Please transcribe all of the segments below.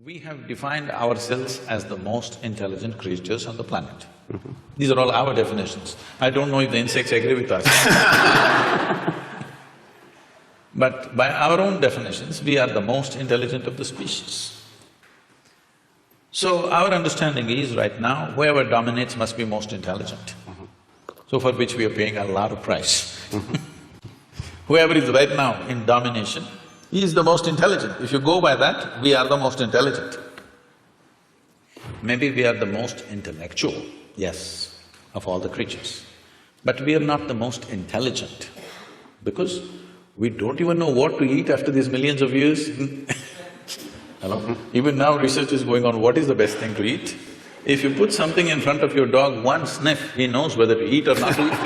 We have defined ourselves as the most intelligent creatures on the planet. These are all our definitions. I don't know if the insects agree with us. But by our own definitions, we are the most intelligent of the species. So our understanding is right now, whoever dominates must be most intelligent. So for which we are paying a lot of price. Whoever is right now in domination, he is the most intelligent. If you go by that, we are the most intelligent. Maybe we are the most intellectual, yes, of all the creatures. But we are not the most intelligent because we don't even know what to eat after these millions of years. Hello? Even now research is going on, what is the best thing to eat? If you put something in front of your dog, one sniff, he knows whether to eat or not to eat.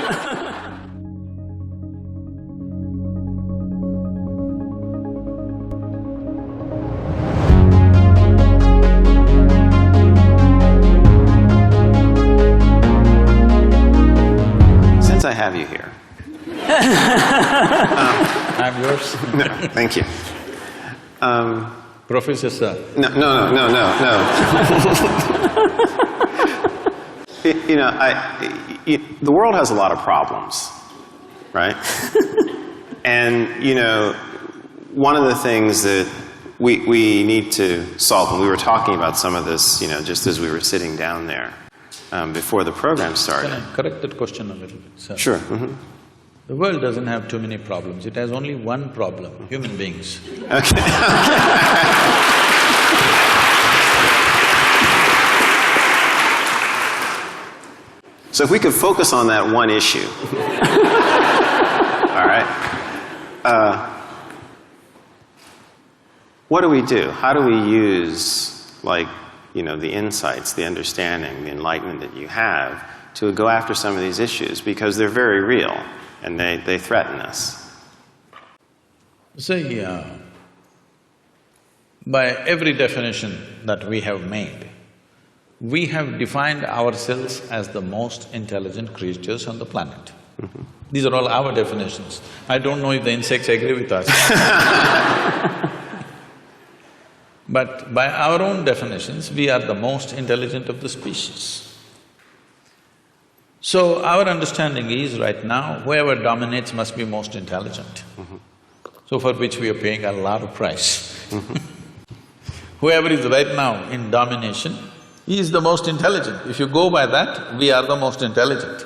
Since I have you here… I'm yours. No, thank you. Professor Sir. No. The world has a lot of problems, right? And, one of the things that we need to solve, and we were talking about some of this, just as we were sitting down there before the program started. Can I correct that question a little bit, sir? Sure. The world doesn't have too many problems, it has only one problem, human beings. Okay. So if we could focus on that one issue. All right. What do we do? How do we use, the insights, the understanding, the enlightenment that you have to go after some of these issues? Because they're very real and they threaten us. See, by every definition that we have made, we have defined ourselves as the most intelligent creatures on the planet. These are all our definitions. I don't know if the insects agree with us. But by our own definitions, we are the most intelligent of the species. So our understanding is right now, whoever dominates must be most intelligent. So for which we are paying a lot of price. Whoever is right now in domination, he is the most intelligent. If you go by that, we are the most intelligent.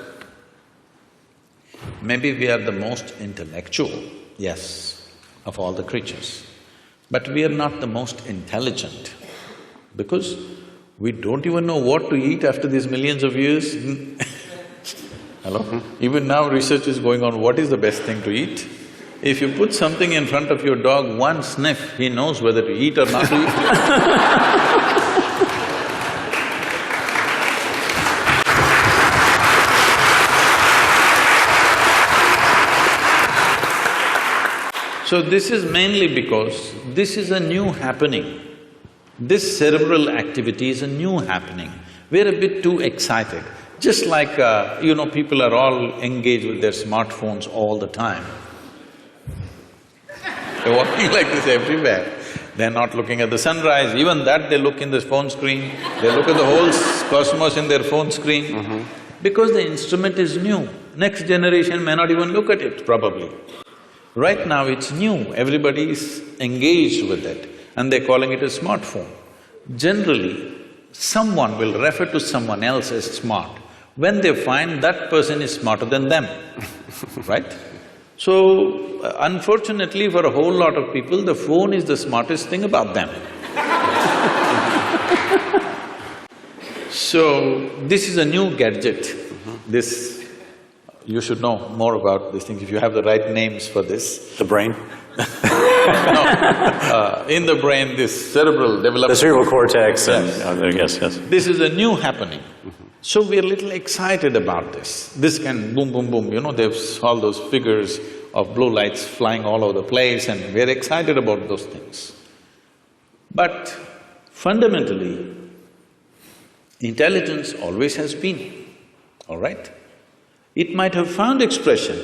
Maybe we are the most intellectual, yes, of all the creatures. But we are not the most intelligent because we don't even know what to eat after these millions of years. Hello? Even now research is going on, what is the best thing to eat? If you put something in front of your dog, one sniff, he knows whether to eat or not to eat. So this is mainly because this is a new happening. This cerebral activity is a new happening. We're a bit too excited. Just like, people are all engaged with their smartphones all the time. They're walking like this everywhere. They're not looking at the sunrise, even that they look in the phone screen. They look at the whole cosmos in their phone screen. Because the instrument is new. Next generation may not even look at it, probably. Right now it's new, everybody is engaged with it and they're calling it a smartphone. Generally, someone will refer to someone else as smart when they find that person is smarter than them, right? So, unfortunately for a whole lot of people, the phone is the smartest thing about them. So, this is a new gadget. You should know more about these things if you have the right names for this. The brain? No, in the brain, this cerebral development… The cerebral cortex and… Yes. Yes. This is a new happening. So we're a little excited about this. This can boom, boom, boom, there's all those figures of blue lights flying all over the place and we're excited about those things. But fundamentally, intelligence always has been, all right? It might have found expression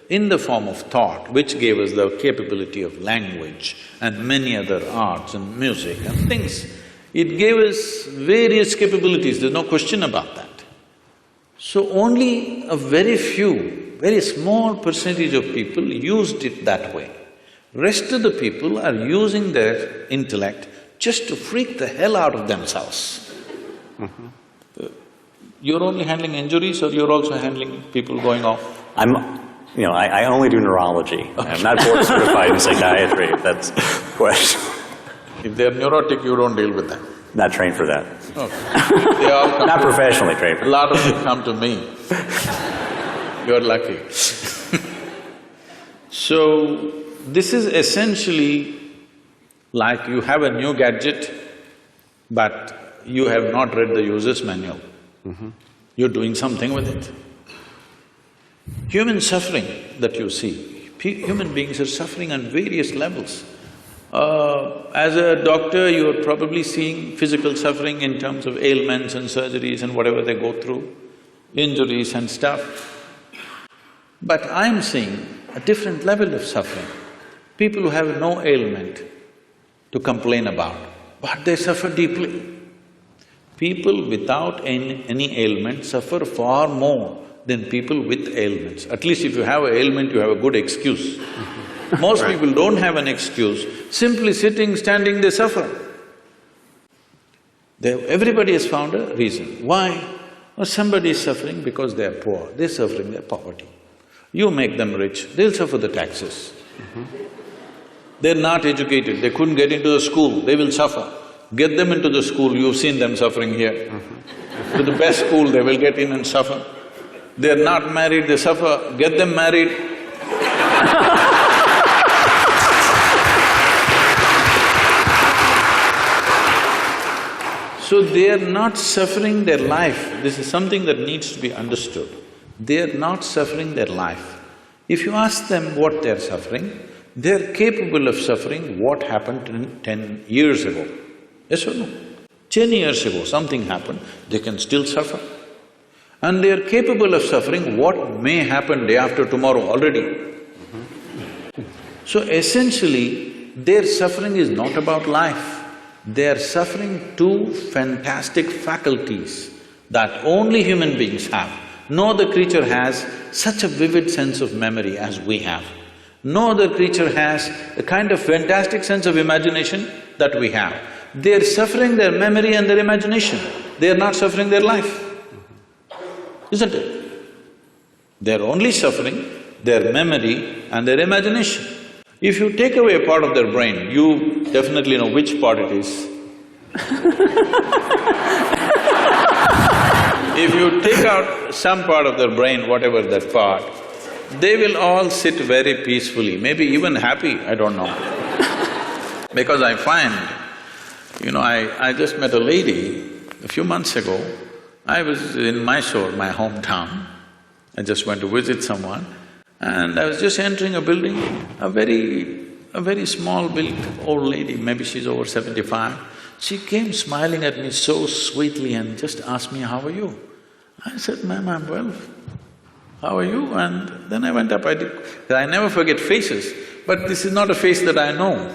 in the form of thought, which gave us the capability of language and many other arts and music and things. It gave us various capabilities, there's no question about that. So only a very few, very small percentage of people used it that way. Rest of the people are using their intellect just to freak the hell out of themselves. You're only handling injuries or you're also handling people going off? I only do neurology. I'm not board certified in psychiatry, if that's the question. If they're neurotic, you don't deal with them. Not trained for that. Okay. They all come Not to… professionally trained for A lot of them come to me. You're lucky. So, this is essentially like you have a new gadget, but you have not read the user's manual. You're doing something with it. Human suffering that you see, human beings are suffering on various levels. As a doctor, you're probably seeing physical suffering in terms of ailments and surgeries and whatever they go through, injuries and stuff. But I'm seeing a different level of suffering. People who have no ailment to complain about, but they suffer deeply. People without any ailment suffer far more than people with ailments. At least if you have an ailment, you have a good excuse. Most people don't have an excuse, simply sitting, standing, they suffer. Everybody has found a reason. Why? Well, somebody is suffering because they are poor, they're suffering their poverty. You make them rich, they'll suffer the taxes. They're not educated, they couldn't get into the school, they will suffer. Get them into the school, you've seen them suffering here. To the best school, they will get in and suffer. They're not married, they suffer, get them married. So they are not suffering their life, this is something that needs to be understood. They are not suffering their life. If you ask them what they're suffering, they're capable of suffering what happened 10 years ago. Yes or no? 10 years ago something happened, they can still suffer. And they're capable of suffering what may happen day after tomorrow already. So essentially, their suffering is not about life. They are suffering two fantastic faculties that only human beings have. No other creature has such a vivid sense of memory as we have. No other creature has the kind of fantastic sense of imagination that we have. They're suffering their memory and their imagination, they're not suffering their life, isn't it? They're only suffering their memory and their imagination. If you take away a part of their brain, you definitely know which part it is. If you take out some part of their brain, whatever that part, they will all sit very peacefully, maybe even happy, I don't know. Because I find, I just met a lady a few months ago. I was in Mysore, my hometown. I just went to visit someone and I was just entering a building, a very small built old lady, maybe she's over 75. She came smiling at me so sweetly and just asked me, "How are you?" I said, "Ma'am, I'm well. How are you?" And then I went up, I never forget faces, but this is not a face that I know.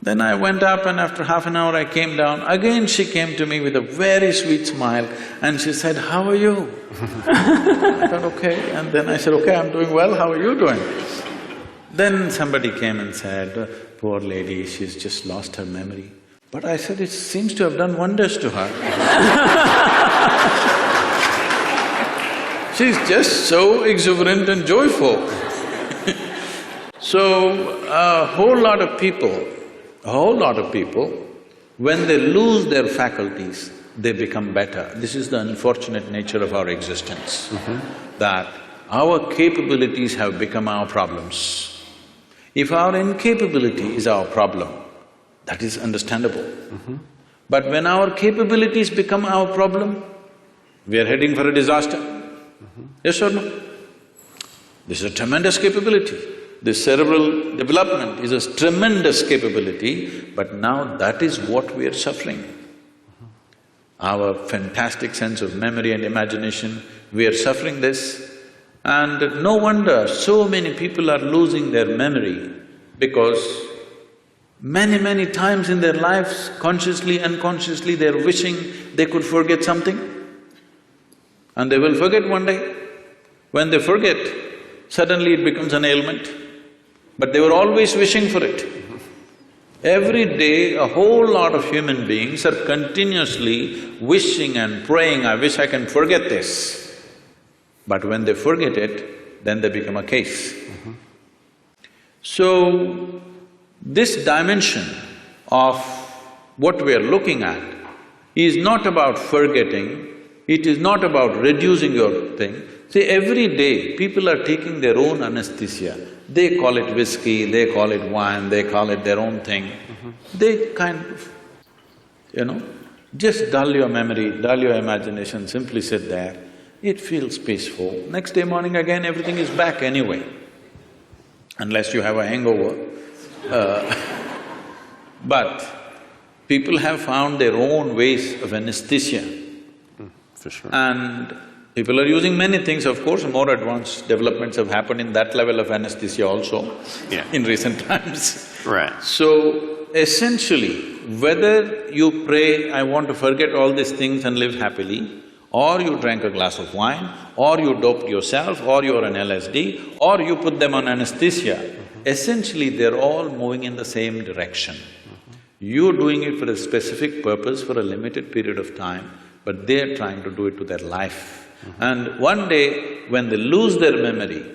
Then I went up and after half an hour I came down, again she came to me with a very sweet smile and she said, "How are you?" I thought, okay, and then I said, "Okay, I'm doing well, how are you doing?" Then somebody came and said, "Poor lady, she's just lost her memory." But I said, "It seems to have done wonders to her." She's just so exuberant and joyful. So, a whole lot of people, when they lose their faculties, they become better. This is the unfortunate nature of our existence, that our capabilities have become our problems. If our incapability is our problem, that is understandable. But when our capabilities become our problem, we are heading for a disaster. Yes or no? This is a tremendous capability. This cerebral development is a tremendous capability, but now that is what we are suffering. Our fantastic sense of memory and imagination, we are suffering this. And no wonder so many people are losing their memory because Many times in their lives, consciously, unconsciously, they're wishing they could forget something. And they will forget one day. When they forget, suddenly it becomes an ailment. But they were always wishing for it. Every day, a whole lot of human beings are continuously wishing and praying, I wish I can forget this. But when they forget it, then they become a case. So, this dimension of what we are looking at is not about forgetting, it is not about reducing your thing. See, every day people are taking their own anesthesia. They call it whiskey, they call it wine, they call it their own thing. They kind of, just dull your memory, dull your imagination, simply sit there. It feels peaceful. Next day morning again, everything is back anyway, unless you have a hangover. But people have found their own ways of anesthesia. For sure. And people are using many things, of course, more advanced developments have happened in that level of anesthesia also in recent times. Right. So, essentially, whether you pray, I want to forget all these things and live happily, or you drank a glass of wine, or you doped yourself, or you're on LSD, or you put them on anesthesia, essentially they're all moving in the same direction. You're doing it for a specific purpose for a limited period of time, but they're trying to do it to their life. And one day, when they lose their memory,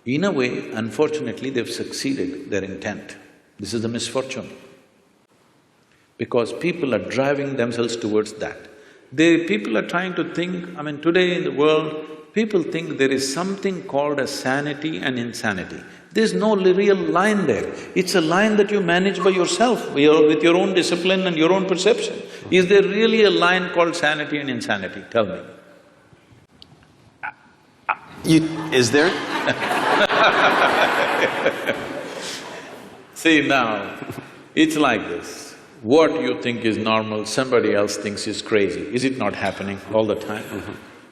in a way, unfortunately, they've succeeded their intent. This is the misfortune. Because people are driving themselves towards that. People are trying to think, today in the world, people think there is something called as sanity and insanity. There's no real line there. It's a line that you manage by yourself, with your own discipline and your own perception. Is there really a line called sanity and insanity? Tell me. Is there? See now, it's like this. What you think is normal, somebody else thinks is crazy. Is it not happening all the time?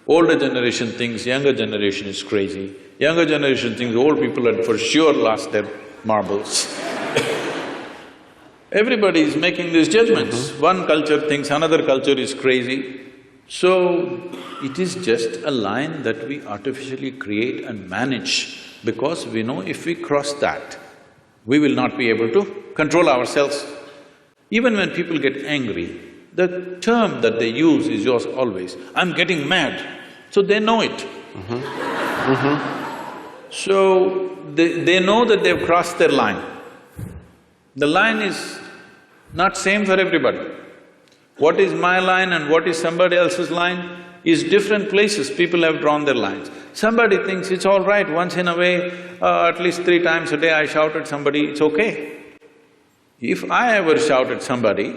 Older generation thinks younger generation is crazy. Younger generation thinks old people had for sure lost their marbles. Everybody is making these judgments. One culture thinks another culture is crazy. So, it is just a line that we artificially create and manage because we know if we cross that, we will not be able to control ourselves. Even when people get angry, the term that they use is yours always, I'm getting mad, so they know it. So, they know that they've crossed their line. The line is not same for everybody. What is my line and what is somebody else's line is different places people have drawn their lines. Somebody thinks it's all right, once in a way, at least 3 times a day I shout at somebody, it's okay. If I ever shout at somebody,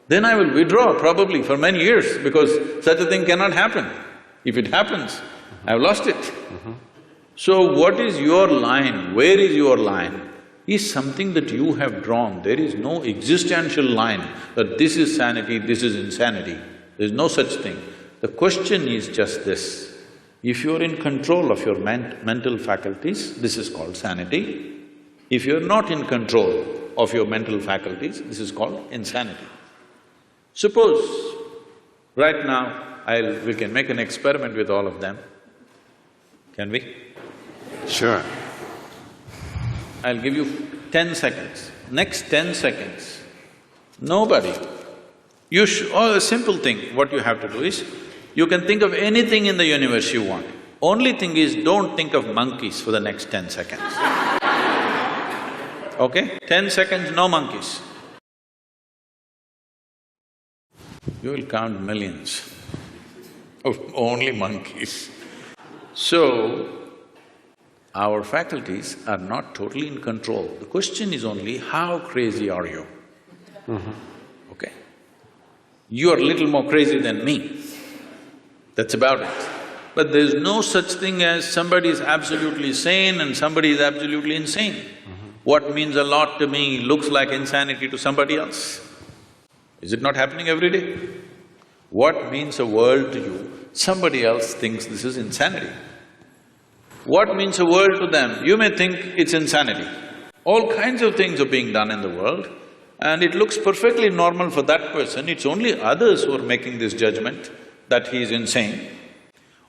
then I will withdraw probably for many years because such a thing cannot happen. If it happens, I've lost it. So what is your line, where is your line, is something that you have drawn. There is no existential line that this is sanity, this is insanity. There's no such thing. The question is just this, if you're in control of your mental faculties, this is called sanity. If you're not in control of your mental faculties, this is called insanity. Suppose, right now, we can make an experiment with all of them. Can we? Sure. I'll give you 10 seconds. Next 10 seconds, nobody… a simple thing, what you have to do is, you can think of anything in the universe you want. Only thing is, don't think of monkeys for the next 10 seconds. Okay? 10 seconds, no monkeys. You will count millions of only monkeys. So, our faculties are not totally in control. The question is only, how crazy are you? Okay? You are a little more crazy than me, that's about it. But there's no such thing as somebody is absolutely sane and somebody is absolutely insane. What means a lot to me looks like insanity to somebody else. Is it not happening every day? What means a world to you, somebody else thinks this is insanity. What means a world to them, you may think it's insanity. All kinds of things are being done in the world, and it looks perfectly normal for that person. It's only others who are making this judgment that he is insane.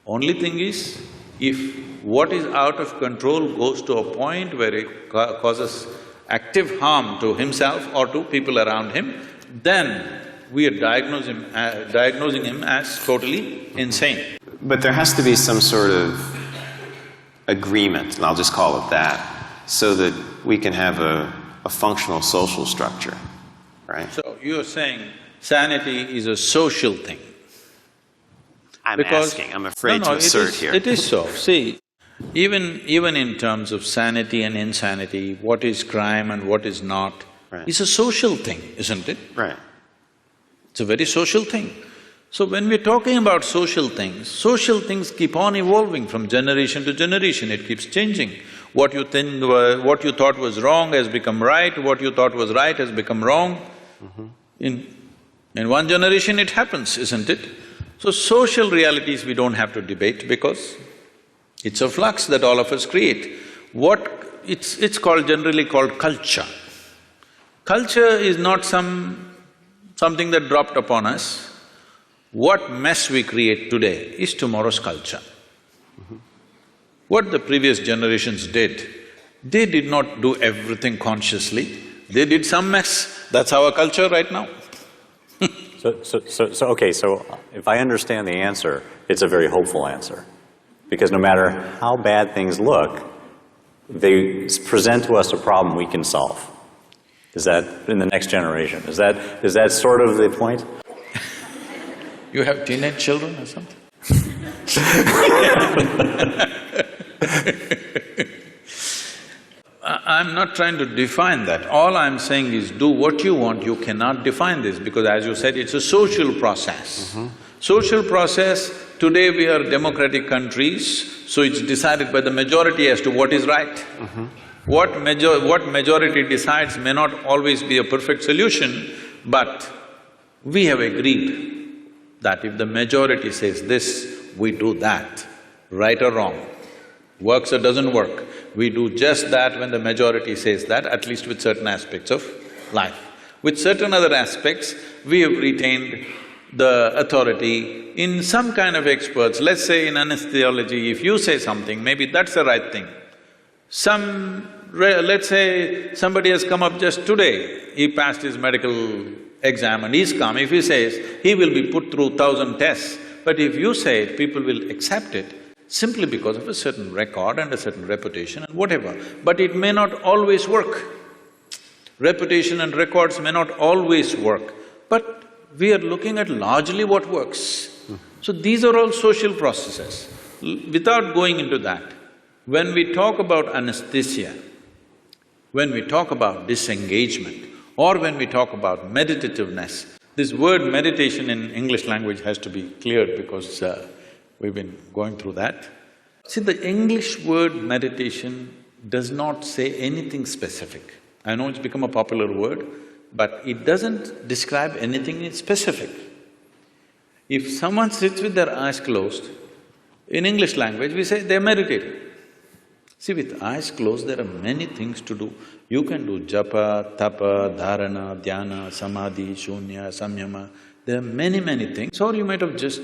Only thing is, if what is out of control goes to a point where it causes active harm to himself or to people around him, then we are diagnosing him as totally insane. But there has to be some sort of agreement, and I'll just call it that, so that we can have a functional social structure, right? So you're saying sanity is a social thing? I'm asking, I'm afraid to assert here. It is so. See, even in terms of sanity and insanity, what is crime and what is not, Right. is a social thing, isn't it? Right. It's a very social thing. So when we're talking about social things keep on evolving from generation to generation, it keeps changing. What you what you thought was wrong has become right, what you thought was right has become wrong. In one generation it happens, isn't it? So social realities we don't have to debate because it's a flux that all of us create. It's generally called culture. Culture is not something that dropped upon us. What mess we create today is tomorrow's culture. What the previous generations did, they did not do everything consciously, they did some mess. That's our culture right now. Okay, so if I understand the answer, it's a very hopeful answer. Because no matter how bad things look, they present to us a problem we can solve. Is that in the next generation? Is that sort of the point? You have teenage children or something? I'm not trying to define that. All I'm saying is do what you want, you cannot define this because as you said, it's a social process. Social process, today we are democratic countries, so it's decided by the majority as to what is right. What majority decides may not always be a perfect solution, but we have agreed that if the majority says this, we do that, right or wrong. Works or doesn't work, we do just that when the majority says that, at least with certain aspects of life. With certain other aspects, we have retained the authority in some kind of experts. Let's say in anesthesiology, if you say something, maybe that's the right thing. Let's say somebody has come up just today, he passed his medical exam and he's come, if he says, he will be put through 1,000 tests, but if you say it, people will accept it simply because of a certain record and a certain reputation and whatever. But it may not always work. Reputation and records may not always work, but we are looking at largely what works. So these are all social processes. Without going into that, when we talk about anesthesia, when we talk about disengagement, or when we talk about meditativeness, this word meditation in English language has to be cleared because we've been going through that. See, the English word meditation does not say anything specific. I know it's become a popular word, but it doesn't describe anything specific. If someone sits with their eyes closed, in English language we say they're meditating. See, with eyes closed, there are many things to do. You can do japa, tapa, dharana, dhyana, samadhi, shunya, samyama. There are many things, or you might have just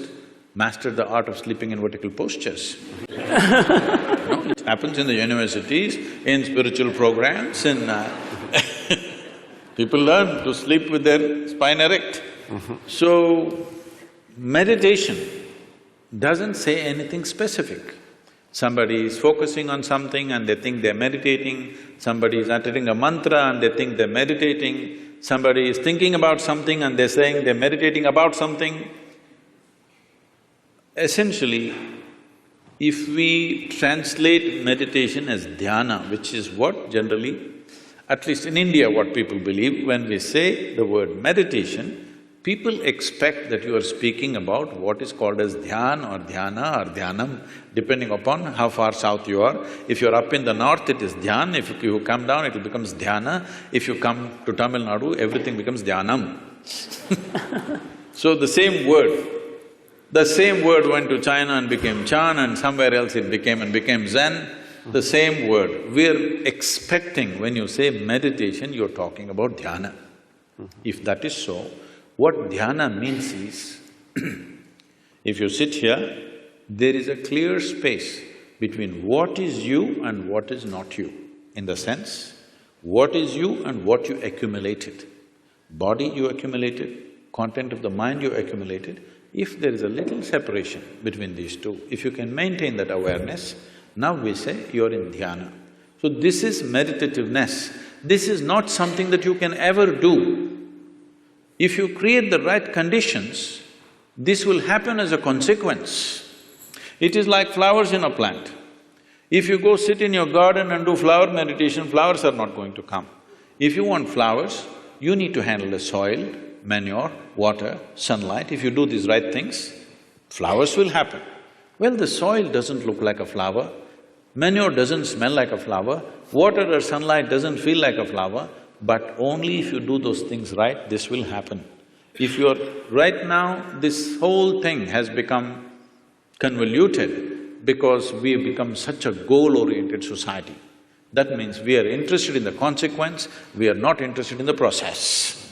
mastered the art of sleeping in vertical postures. It happens in the universities, in spiritual programs, people learn to sleep with their spine erect. So, meditation doesn't say anything specific. Somebody is focusing on something and they think they're meditating, somebody is uttering a mantra and they think they're meditating, somebody is thinking about something and they're saying they're meditating about something. Essentially, if we translate meditation as dhyana, which is what generally, at least in India, what people believe, when we say the word meditation, people expect that you are speaking about what is called as dhyan or dhyana or dhyanam, depending upon how far south you are. If you're up in the north, it is dhyan, if you come down, it becomes dhyana. If you come to Tamil Nadu, everything becomes dhyanam. So the same word went to China and became Chan, and somewhere else it became Zen. the same word. We're expecting, when you say meditation, you're talking about dhyana. If that is so, what dhyana means is, if you sit here, there is a clear space between what is you and what is not you. In the sense, what is you and what you accumulated. Body you accumulated, content of the mind you accumulated. If there is a little separation between these two, if you can maintain that awareness, now we say you're in dhyana. So this is meditativeness. This is not something that you can ever do. If you create the right conditions, this will happen as a consequence. It is like flowers in a plant. If you go sit in your garden and do flower meditation, flowers are not going to come. If you want flowers, you need to handle the soil, manure, water, sunlight. If you do these right things, flowers will happen. Well, the soil doesn't look like a flower, manure doesn't smell like a flower, water or sunlight doesn't feel like a flower, but only if you do those things right, this will happen. If you're… right now, this whole thing has become convoluted because we have become such a goal-oriented society. That means we are interested in the consequence, we are not interested in the process.